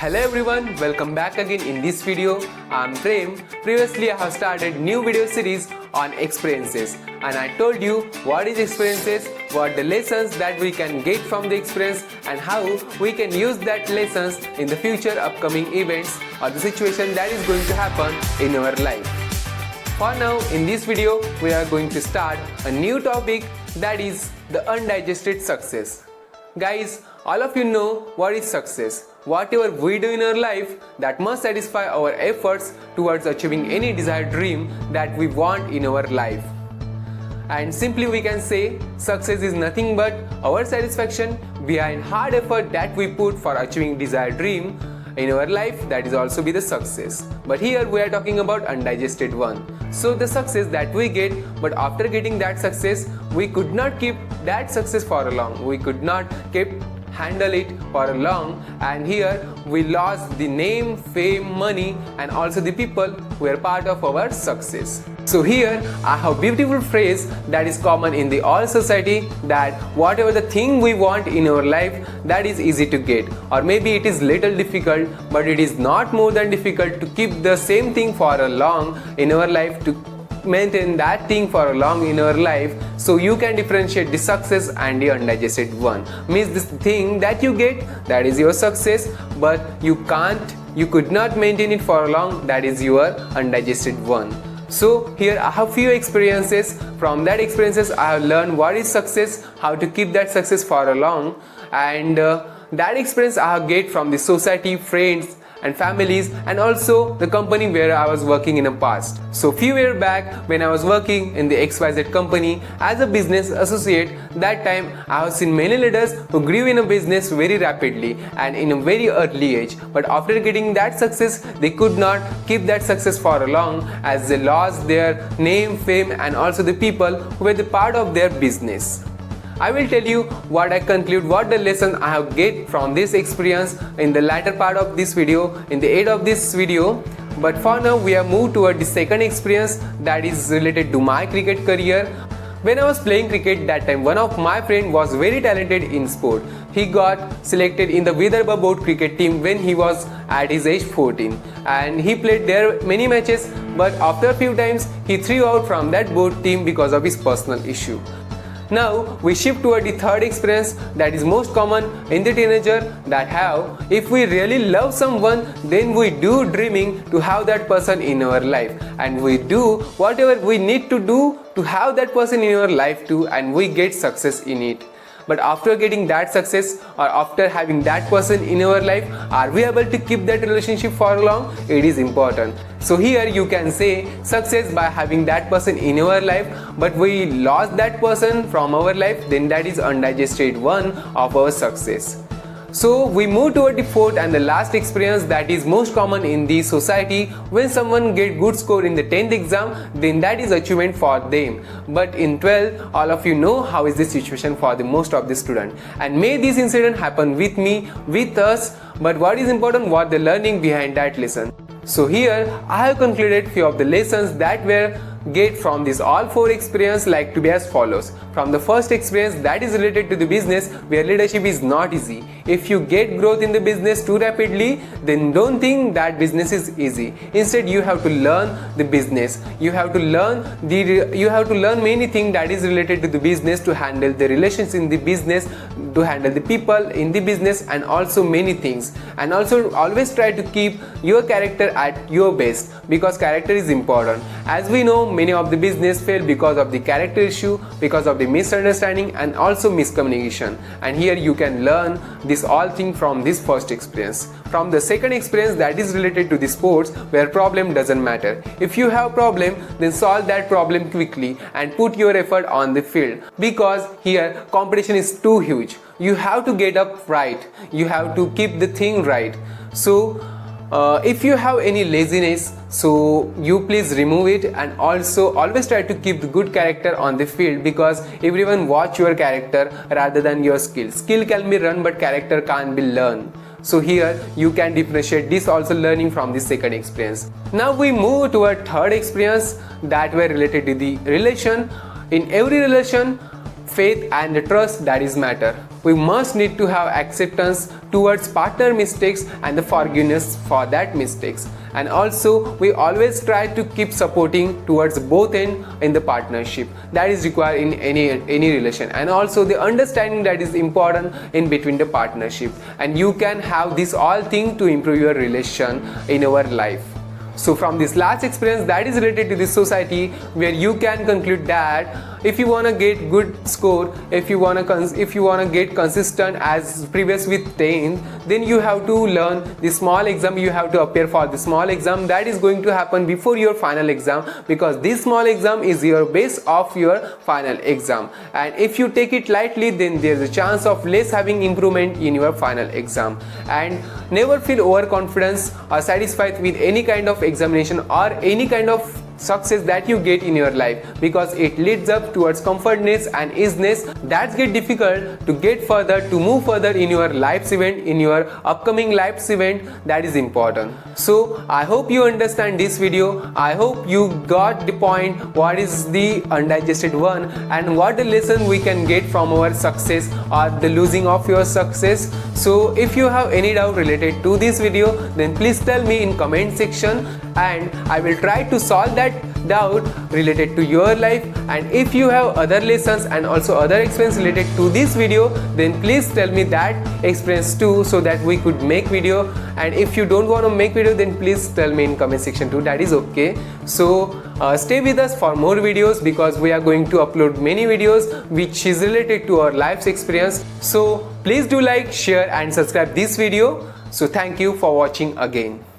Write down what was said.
Hello everyone, welcome back again in this video. I'm Prem. Previously I have started new video series on experiences and I told you what is experiences, what the lessons that we can get from the experience and how we can use that lessons in the future upcoming events or the situation that is going to happen in our life. For now, in this video, we are going to start a new topic, that is the undigested success. Guys, all of you know what is success. Whatever we do in our life, that must satisfy our efforts towards achieving any desired dream that we want in our life. And simply we can say success is nothing but our satisfaction behind hard effort that we put for achieving desired dream in our life, that is also be the success. But here we are talking about undigested one. So the success that we get, but after getting that success, we could not keep that success for long. We could not handle it for long, and here we lost the name, fame, money and also the people who are part of our success. So here I have a beautiful phrase that is common in the all society, that whatever the thing we want in our life, that is easy to get, or maybe it is little difficult, but it is not more than difficult to keep the same thing for a long in our life, to maintain that thing for a long in our life. So you can differentiate the success and the undigested one. Means this thing that you get, that is your success, but you could not maintain it for long, that is your undigested one. So here I have few experiences. From that experiences I have learned what is success, how to keep that success for a long, and that experience I have get from the society, friends and families, and also the company where I was working in the past. So few years back when I was working in the XYZ company as a business associate, that time I have seen many leaders who grew in a business very rapidly and in a very early age, but after getting that success they could not keep that success for long, as they lost their name, fame and also the people who were the part of their business. I will tell you what I conclude, what the lesson I have get from this experience in the latter part of this video, in the end of this video. But for now we have moved toward the second experience, that is related to my cricket career. When I was playing cricket, that time one of my friend was very talented in sport. He got selected in the Vidarbha board cricket team when he was at his age 14, and he played there many matches, but after a few times he threw out from that board team because of his personal issue. Now we shift toward the third experience, that is most common in the teenager, that how if we really love someone, then we do dreaming to have that person in our life, and we do whatever we need to do to have that person in our life too, and we get success in it. But after getting that success or after having that person in our life, are we able to keep that relationship for long? It is important. So here you can say success by having that person in our life, but we lost that person from our life, then that is undigested one of our success. So we move toward the fourth and the last experience, that is most common in the society. When someone get good score in the 10th exam, then that is achievement for them. But in 12th, all of you know how is the situation for the most of the student. And may this incident happen with me, with us, but what is important, what the learning behind that lesson. So here I have concluded few of the lessons that were get from this all four experience, like to be as follows. From the first experience, that is related to the business, where leadership is not easy. If you get growth in the business too rapidly, then don't think that business is easy. Instead you have to learn the business, you have to learn many things that is related to the business, to handle the relations in the business, to handle the people in the business, and also many things. And also always try to keep your character at your best, because character is important. As we know, many of the business fail because of the character issue, because of the misunderstanding and also miscommunication. And here you can learn this all thing from this first experience. From the second experience, that is related to the sports, where problem doesn't matter. If you have problem, then solve that problem quickly and put your effort on the field, because here competition is too huge. You have to get up right, you have to keep the thing right. So if you have any laziness, so you please remove it, and also always try to keep the good character on the field, because everyone watch your character rather than your skill. Skill can be run, but character can't be learned. So here you can differentiate this, also learning from the second experience. Now we move to a third experience, that were related to the relation. In every relation, faith and trust, that is matter. we must need to have acceptance towards partner mistakes and the forgiveness for that mistakes. And also we always try to keep supporting towards both ends in the partnership. That is required in any relation, and also the understanding that is important in between the partnership. And you can have this all thing to improve your relation in our life. So from this last experience that is related to this society, where you can conclude that if you want to get good score, if you want to get consistent as previous with 10, then you have to learn the small exam. You have to appear for the small exam that is going to happen before your final exam, because this small exam is your base of your final exam. And if you take it lightly, then there is a chance of less having improvement in your final exam. And never feel overconfident or satisfied with any kind of examination or any kind of success that you get in your life, because it leads up towards comfortness and easiness that get difficult to get further, to move further in your life's event, in your upcoming life's event. That is important. So I hope you understand this video. I hope you got the point what is the undigested one and what the lesson we can get from our success or the losing of your success. So if you have any doubt related to this video, then please tell me in comment section, and I will try to solve that doubt related to your life. And if you have other lessons and also other experience related to this video, then please tell me that experience too, so that we could make video. And if you don't want to make video, then please tell me in comment section too, that is okay. So stay with us for more videos, because we are going to upload many videos which is related to our life's experience. So please do like, share and subscribe this video. So thank you for watching again.